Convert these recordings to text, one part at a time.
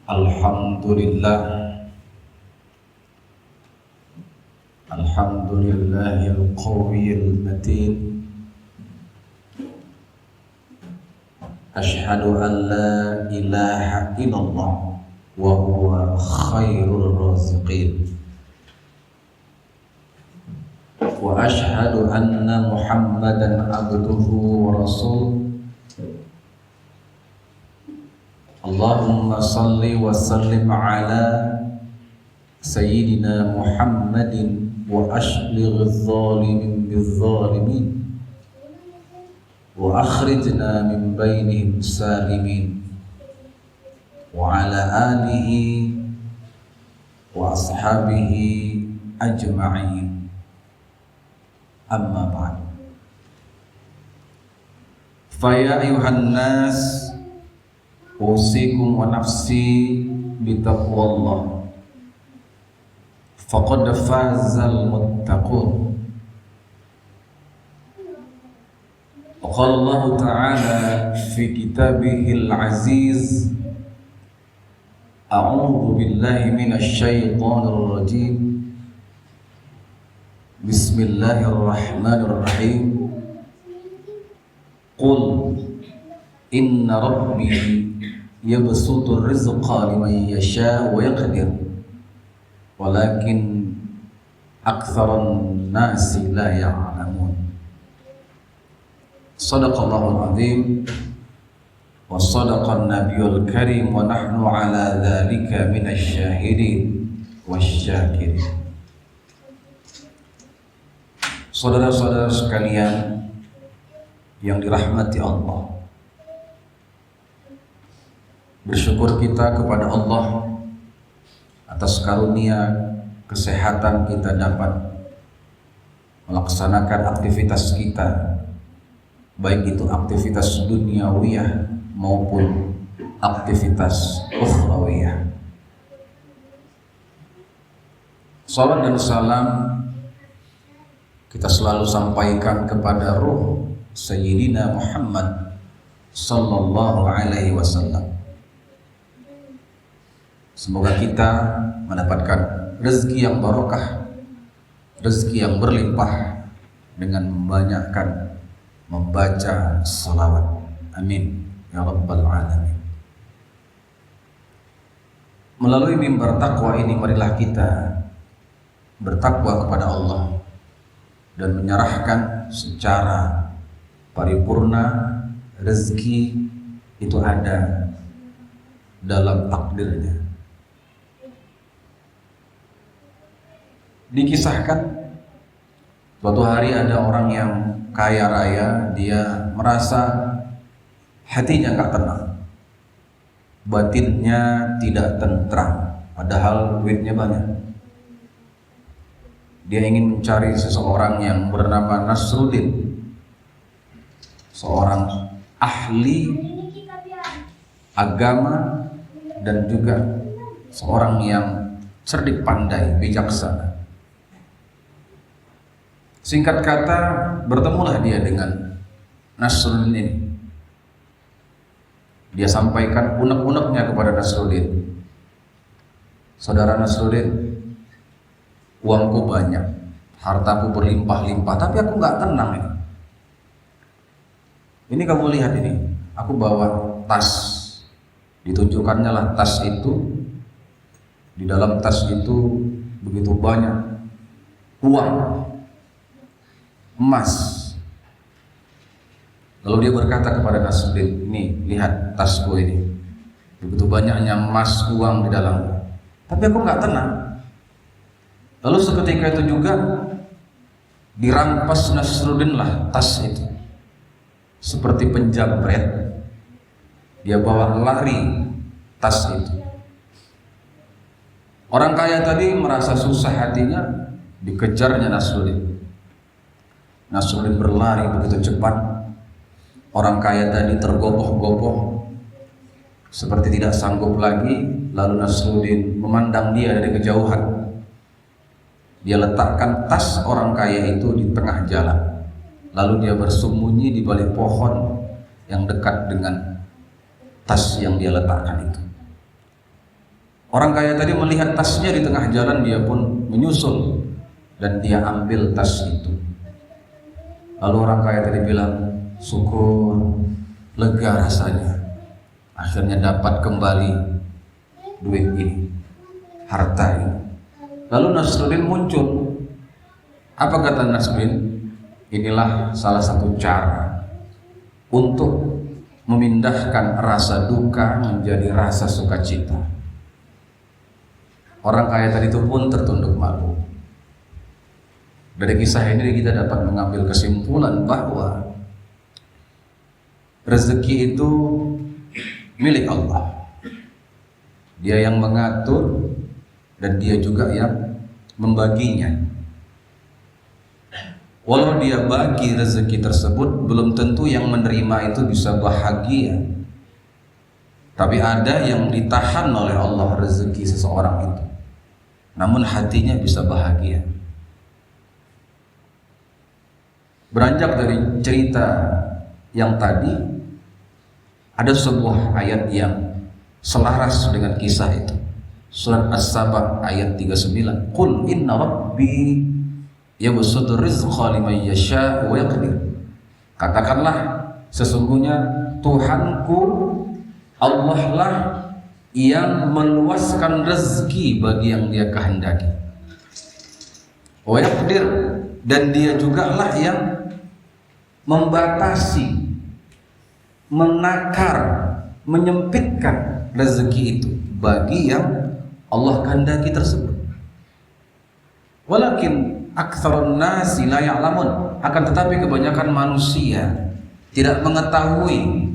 Alhamdulillah, Alhamdulillahil qawiyil matin. Ashhadu an la ilaha illallah wa huwa khairur raziqin. Wa ashhadu anna Muhammadan abduhu wa rasuluh. Allahumma salli wa sallim ala Sayyidina Muhammadin wa ashlighiz zalimin bizzalimin wa akhrijna min bainihim salimin wa ala alihi wa ashabihi ajma'in. Amma ba'd. Fa ya ayuhan nas, usikum wa nafsi bitaqwallah, faqad fazal muttaqun. Wa qala Allah ta'ala fi kitabihil aziz, a'udzu billahi minasy syaithanir rajim. Bismillahirrahmanirrahim. Qul inna rabbi yabsutur rizqa liman yasha wa yaqdir walakin aktsaran nasi la ya'lamun. Shadaqallahul azim wa sadaqan nabiyul karim wa nahnu ala dzalika minasy syahidin wasyakirin. Saudara-saudara sekalian yang dirahmati Allah, bersyukur kita kepada Allah atas karunia kesehatan kita dapat melaksanakan aktivitas kita, baik itu aktivitas duniawiyah maupun aktivitas ukhrawiyah. Salam dan salam kita selalu sampaikan kepada ruh Sayyidina Muhammad sallallahu alaihi wasallam. Semoga kita mendapatkan rezeki yang barokah, rezeki yang berlimpah dengan membanyakkan membaca salawat. Amin ya rabbal alamin. Melalui mimbar takwa ini, marilah kita bertakwa kepada Allah dan menyerahkan secara paripurna rezeki itu ada dalam takdirnya. Dikisahkan suatu hari ada orang yang kaya raya, dia merasa hatinya gak tenang, batinnya tidak tentram, padahal duitnya banyak. Dia ingin mencari seseorang yang bernama Nasruddin, seorang ahli agama dan juga seorang yang cerdik pandai, bijaksana. Singkat kata, bertemulah dia dengan Nasruddin ini. Dia sampaikan unek-uneknya kepada Nasruddin. Saudara Nasruddin, uangku banyak, hartaku berlimpah-limpah, tapi aku nggak tenang ini. Ini kamu lihat ini, aku bawa tas. Ditunjukkannya lah tas itu. Di dalam tas itu begitu banyak uang, emas. Lalu dia berkata kepada Nasruddin, "Nih, lihat tasku ini. Begitu banyaknya emas, uang di dalamnya. Tapi aku nggak tenang." Lalu seketika itu juga dirampas Nasruddin lah tas itu. Seperti penjamret, dia bawa lari tas itu. Orang kaya tadi merasa susah hatinya, dikejarnya Nasruddin. Nasruddin berlari begitu cepat. Orang kaya tadi tergopoh-gopoh seperti tidak sanggup lagi. Lalu Nasruddin memandang dia dari kejauhan. Dia letakkan tas orang kaya itu di tengah jalan. Lalu dia bersembunyi di balik pohon yang dekat dengan tas yang dia letakkan itu. Orang kaya tadi melihat tasnya di tengah jalan, dia pun menyusul dan dia ambil tas itu. Lalu orang kaya tadi bilang, syukur, lega rasanya, akhirnya dapat kembali duit ini, harta ini. Lalu Nasruddin muncul. Apa kata Nasruddin? Inilah salah satu cara untuk memindahkan rasa duka menjadi rasa sukacita. Orang kaya tadi itu pun tertunduk malu. Dari kisah ini kita dapat mengambil kesimpulan bahwa rezeki itu milik Allah. Dia yang mengatur dan dia juga yang membaginya. Walau dia bagi rezeki tersebut, belum tentu yang menerima itu bisa bahagia. Tapi ada yang ditahan oleh Allah rezeki seseorang itu, namun hatinya bisa bahagia. Beranjak dari cerita yang tadi, ada sebuah ayat yang selaras dengan kisah itu. Surat As-Saba ayat 39. Qul inna rabbi yabsutur rizqa liman yasha wa yaqdir. Katakanlah, sesungguhnya Tuhanku Allah lah yang meluaskan rezeki bagi yang Dia kehendaki. Wa yaqdir, dan Dia juga lah yang membatasi, menakar, menyempitkan rezeki itu bagi yang Allah kehendaki tersebut. Walakin aktsarun nasi la ya'lamun, akan tetapi kebanyakan manusia tidak mengetahui,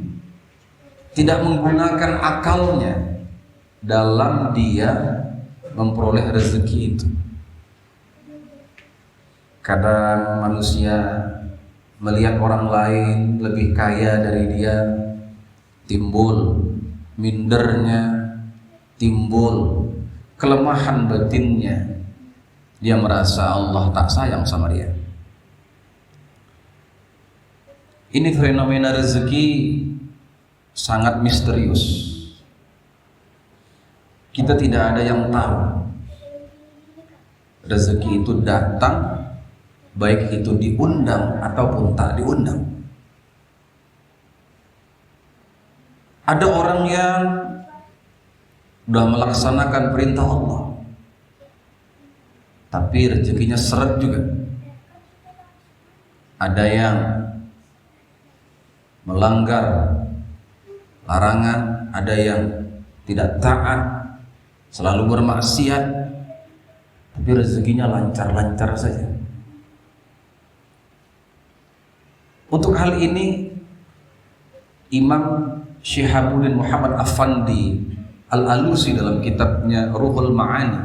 tidak menggunakan akalnya dalam dia memperoleh rezeki itu. Kadang manusia melihat orang lain lebih kaya dari dia, timbul mindernya, timbul kelemahan batinnya. Dia merasa Allah tak sayang sama dia. Ini fenomena rezeki sangat misterius. Kita tidak ada yang tahu. Rezeki itu datang, baik itu diundang ataupun tak diundang. Ada orang yang sudah melaksanakan perintah Allah, tapi rezekinya seret juga. Ada yang melanggar larangan, ada yang tidak taat, selalu bermaksiat, tapi rezekinya lancar-lancar saja. Untuk hal ini, Imam Syihabuddin Muhammad Affandi Al-Alusi dalam kitabnya Ruhul Ma'ani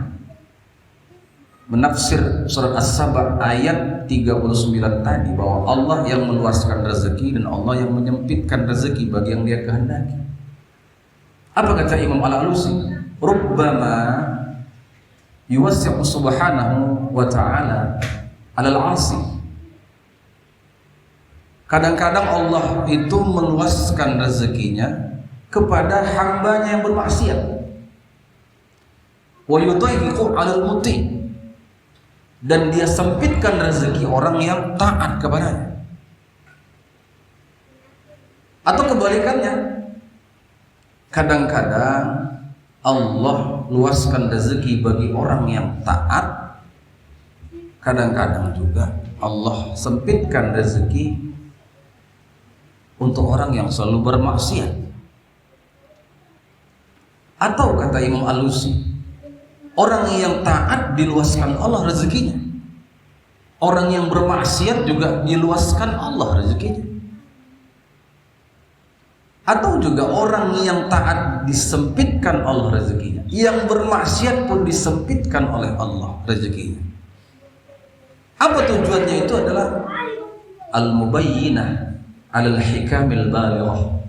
menafsir surat As-Saba ayat 39 tadi, bahwa Allah yang meluaskan rezeki dan Allah yang menyempitkan rezeki bagi yang Dia kehendaki. Apa kata Imam Al-Alusi? Rubbama yuwassi'u subhanahu wa ta'ala 'alal 'asi. Kadang-kadang Allah itu meluaskan rezekinya kepada hambanya yang bermaksiat. Wa yudayyiqu 'alal muti', dan Dia sempitkan rezeki orang yang taat kepadanya. Atau kebalikannya, kadang-kadang Allah luaskan rezeki bagi orang yang taat, kadang-kadang juga Allah sempitkan rezeki untuk orang yang selalu bermaksiat. Atau kata Imam Alusi, orang yang taat diluaskan Allah rezekinya, orang yang bermaksiat juga diluaskan Allah rezekinya. Atau juga orang yang taat disempitkan Allah rezekinya, yang bermaksiat pun disempitkan oleh Allah rezekinya. Apa tujuannya? Itu adalah al-mubayyinah alal hikamil balighah.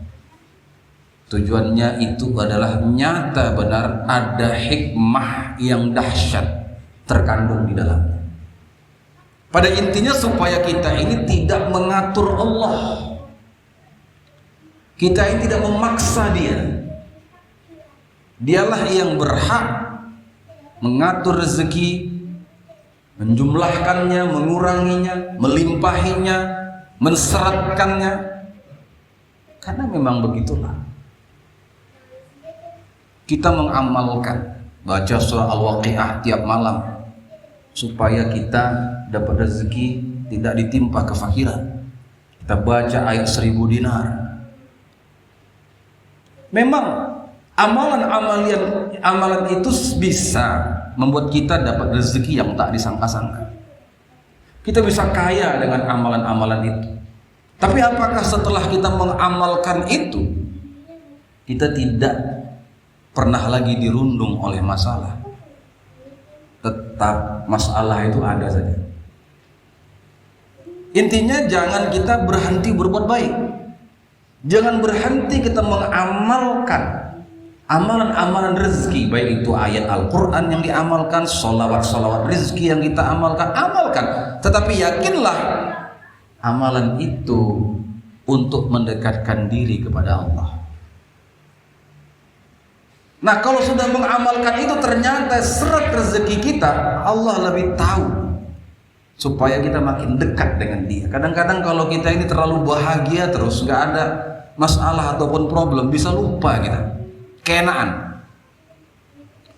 Tujuannya itu adalah nyata benar ada hikmah yang dahsyat terkandung di dalamnya. Pada intinya supaya kita ini tidak mengatur Allah, kita ini tidak memaksa Dia. Dialah yang berhak mengatur rezeki, menjumlahkannya, menguranginya, melimpahinya, menseratkannya. Karena memang begitulah. Kita mengamalkan baca surah Al-Waqiah tiap malam supaya kita dapat rezeki, tidak ditimpa kefakiran. Kita baca ayat 1000 dinar. Memang amalan itu bisa membuat kita dapat rezeki yang tak disangka-sangka. Kita bisa kaya dengan amalan-amalan itu. Tapi apakah setelah kita mengamalkan itu, kita tidak pernah lagi dirundung oleh masalah? Tetap masalah itu ada saja. Intinya jangan kita berhenti berbuat baik. Jangan berhenti kita mengamalkan amalan-amalan rezeki, baik itu ayat Al-Quran yang diamalkan, sholawat-sholawat rezeki yang kita amalkan, tetapi yakinlah amalan itu untuk mendekatkan diri kepada Allah. Nah, kalau sudah mengamalkan itu ternyata seret rezeki kita, Allah lebih tahu supaya kita makin dekat dengan Dia. Kadang-kadang kalau kita ini terlalu bahagia terus, nggak ada masalah ataupun problem, bisa lupa kita, keenaan.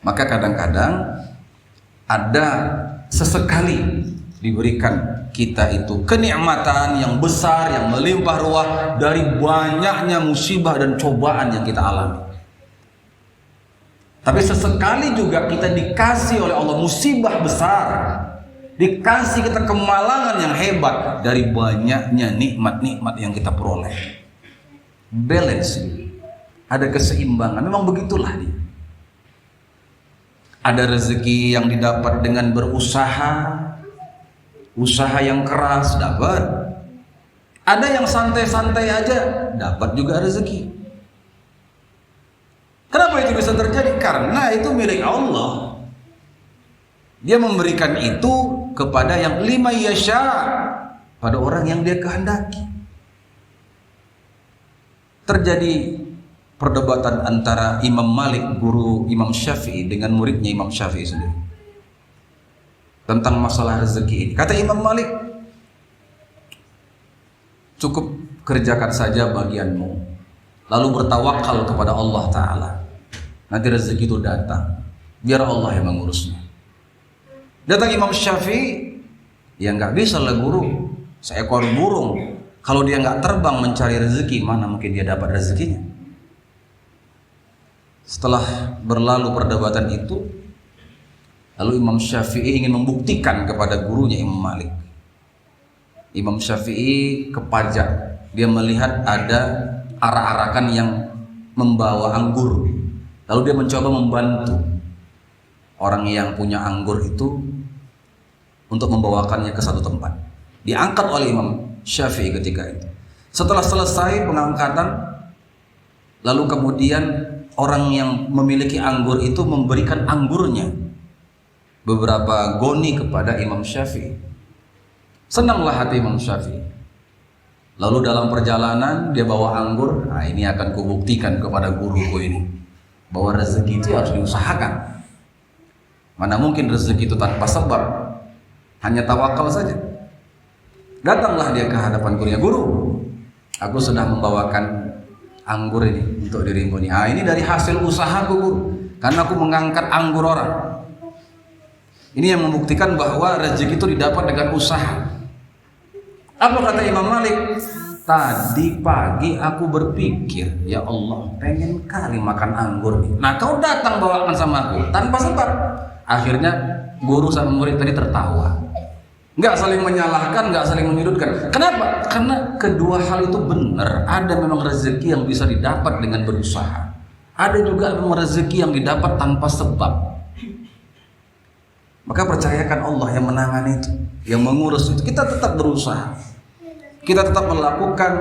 Maka kadang-kadang ada sesekali diberikan kita itu kenikmatan yang besar, yang melimpah ruah dari banyaknya musibah dan cobaan yang kita alami. Tapi sesekali juga kita dikasih oleh Allah musibah besar, dikasih kita kemalangan yang hebat dari banyaknya nikmat-nikmat yang kita peroleh. Balance, ada keseimbangan. Memang begitulah dia. Ada rezeki yang didapat dengan berusaha, usaha yang keras dapat. Ada yang santai-santai aja dapat juga rezeki. Kenapa itu bisa terjadi? Karena itu milik Allah. Dia memberikan itu kepada yang lima yasha, pada orang yang Dia kehendaki. Terjadi perdebatan antara Imam Malik, guru Imam Syafi'i, dengan muridnya Imam Syafi'i sendiri tentang masalah rezeki ini. Kata Imam Malik, cukup kerjakan saja bagianmu, lalu bertawakal kepada Allah Ta'ala. Nanti rezeki itu datang, biar Allah yang mengurusnya. Datang Imam Syafi'i, ya nggak bisa lah guru, seekor burung, kalau dia nggak terbang mencari rezeki, mana mungkin dia dapat rezekinya. Setelah berlalu perdebatan itu, lalu Imam Syafi'i ingin membuktikan kepada gurunya Imam Malik. Imam Syafi'i kepajak, dia melihat ada arak-arakan yang membawa anggur, lalu dia mencoba membantu orang yang punya anggur itu untuk membawakannya ke satu tempat. Diangkat oleh Imam Syafi'i ketika itu. Setelah selesai pengangkatan, lalu kemudian orang yang memiliki anggur itu memberikan anggurnya, beberapa goni, kepada Imam Syafi'i. Senanglah hati Imam Syafi'i. Lalu dalam perjalanan dia bawa anggur. Nah, ini akan kubuktikan kepada guruku ini bahwa rezeki itu harus diusahakan. Mana mungkin rezeki itu tanpa sebab, hanya tawakal saja. Datanglah dia ke hadapan gurunya. Guru, aku sudah membawakan anggur ini untuk dirimu nih. Ini dari hasil usahaku guru, karena aku mengangkat anggur orang. Ini yang membuktikan bahwa rezeki itu didapat dengan usaha. Apa kata Imam Malik? Tadi pagi aku berpikir, ya Allah, pengen kali makan anggur nih. Nah, kau datang bawakan sama aku tanpa sebab. Akhirnya guru sama murid tadi tertawa. Nggak saling menyalahkan, nggak saling menyudutkan. Kenapa? Karena kedua hal itu benar. Ada memang rezeki yang bisa didapat dengan berusaha. Ada juga memang rezeki yang didapat tanpa sebab. Maka percayakan Allah yang menangani itu, yang mengurus itu. Kita tetap berusaha. Kita tetap melakukan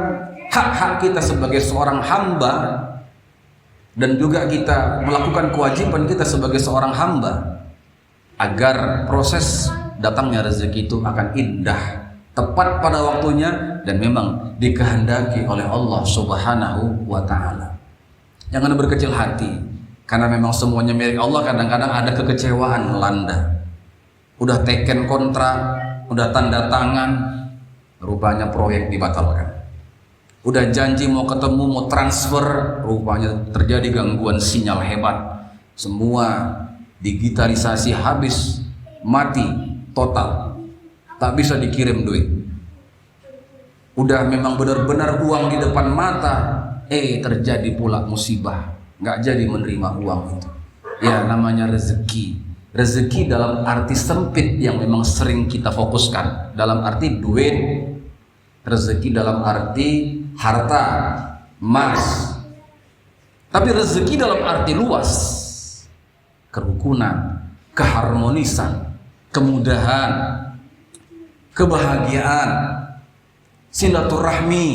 hak-hak kita sebagai seorang hamba, dan juga kita melakukan kewajiban kita sebagai seorang hamba, agar proses datangnya rezeki itu akan indah, tepat pada waktunya, dan memang dikehendaki oleh Allah Subhanahu wa Ta'ala. Jangan berkecil hati. Karena memang semuanya milik Allah, kadang-kadang ada kekecewaan melanda. Udah teken kontrak, udah tanda tangan, rupanya proyek dibatalkan. Udah janji mau ketemu, mau transfer, rupanya terjadi gangguan sinyal hebat. Semua digitalisasi habis, mati total, tak bisa dikirim duit. Udah memang benar-benar uang di depan mata, terjadi pula musibah, nggak jadi menerima uang itu. Ya, namanya rezeki. Rezeki dalam arti sempit yang memang sering kita fokuskan, dalam arti duit. Rezeki dalam arti harta, emas. Tapi rezeki dalam arti luas, kerukunan, keharmonisan, kemudahan, kebahagiaan, silaturahmi,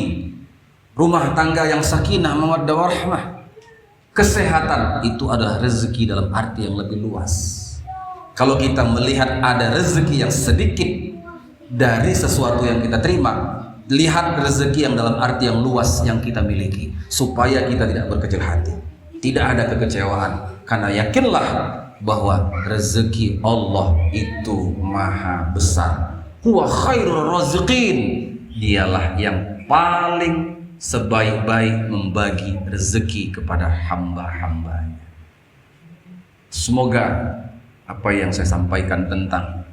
rumah tangga yang sakinah, mawaddah warahmah, kesehatan. Itu adalah rezeki dalam arti yang lebih luas. Kalau kita melihat ada rezeki yang sedikit dari sesuatu yang kita terima, lihat rezeki yang dalam arti yang luas yang kita miliki, supaya kita tidak berkecil hati, tidak ada kekecewaan, karena yakinlah bahwa rezeki Allah itu maha besar. Huwa khairur raziqin, dialah yang paling sebaik-baik membagi rezeki kepada hamba-hambanya. Semoga apa yang saya sampaikan tentang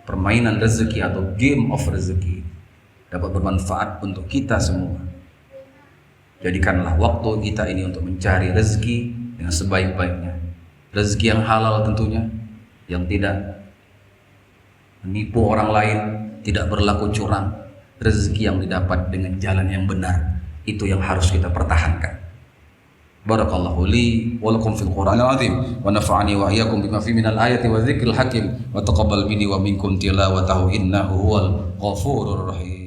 permainan rezeki atau game of rezeki dapat bermanfaat untuk kita semua. Jadikanlah waktu kita ini untuk mencari rezeki dengan sebaik-baiknya. Rezeki yang halal tentunya, yang tidak menipu orang lain, tidak berlaku curang. Rezeki yang didapat dengan jalan yang benar, itu yang harus kita pertahankan. Barakallahu li wa lakum fil Qur'anil azim wa nafa'ani wa iyyakum bima fi minal ayati wa dzikril hakim wa taqabbal minni wa minkum tilawatahu innahu huwal ghafurur rahim.